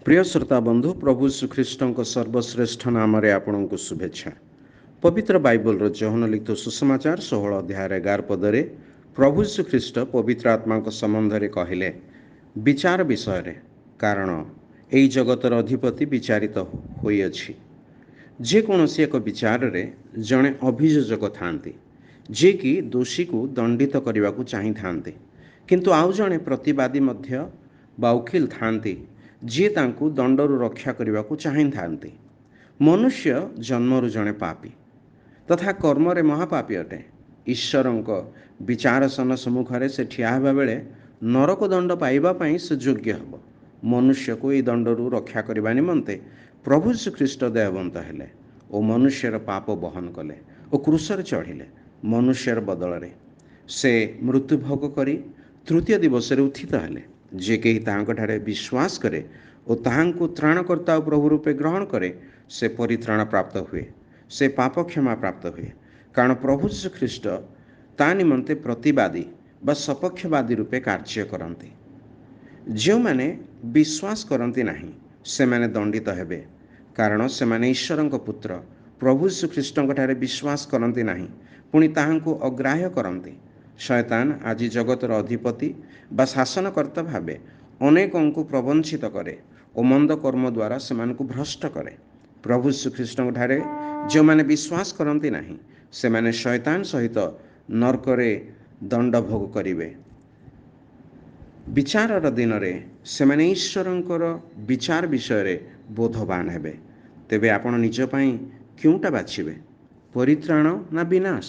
प्रिय श्रोता बंधु प्रभु श्रीख्रीष्ट सर्वश्रेष्ठ नाम आपण को शुभेच्छा। पवित्र बाइबल जौहन लिखित सुसमाचार 16 अध्याय 11 पदरे प्रभु श्रीख्रीष्ट पवित्र आत्मा संबंध में कहले विचार विषय कारण यही जगतर अधिपति विचारित होइअछि। जेकोसी एक विचार रे जड़े अभियोजक थांती जे कि दोषी को दंडित करने को चाही थांते, किंतु आउ जड़े प्रतिवादी मध्य बा वकील थांती जी तांकु दंडरू रक्षा करने को चाही थांती। मनुष्य जन्मरु जड़े पापी तथा कर्मरे महापापी अटे। ईश्वरंक विचारसन सम्मुखें से ठिया हेबा बेले नरक दंड पाइबा से योग्य हब। मनुष्य को यह दंडरू रक्षा करने निमंते प्रभु श्रीख्रीष्ट देहवंत हेले और मनुष्यर पाप बहन कले और क्रूसर चढ़िले। मनुष्यर बदल से मृत्यु भोग करी तृतीय दिवस उत्थित हेले। जे कहीं तांकठारे विश्वास करे और ताहांकु त्राणकर्ता प्रभु रूपे ग्रहण करे से परित्राण प्राप्त हुए, से पाप क्षमा प्राप्त हुए। कारण प्रभु श्रीख्रीष्ट ता निमंते प्रतिवादी बा सपक्षवादी रूपे कार्य करते। जो माने विश्वास करती नहीं से माने दंडित हेबे, कारण से माने ईश्वरंक पुत्र प्रभु श्रीख्रीष्ट विश्वास करती नहीं, पुणी ताहांकु अग्राह्य करती। शैतान आज जगतर अधिपति बा शासनकर्ता भावे अनेकों प्रवंचित करे और मंद कर्म द्वारा से भ्रष्ट करे। प्रभु श्रीख्रीष्ट जो माने विश्वास करती नहीं से माने शैतान सहित नरकरे दंड भोग करिवे। विचार दिन में से माने ईश्वरंकर विचार विषय बोधवान हेबे। तेबे आपण निज पई क्योंटा बाछिबे, परित्राण ना विनाश?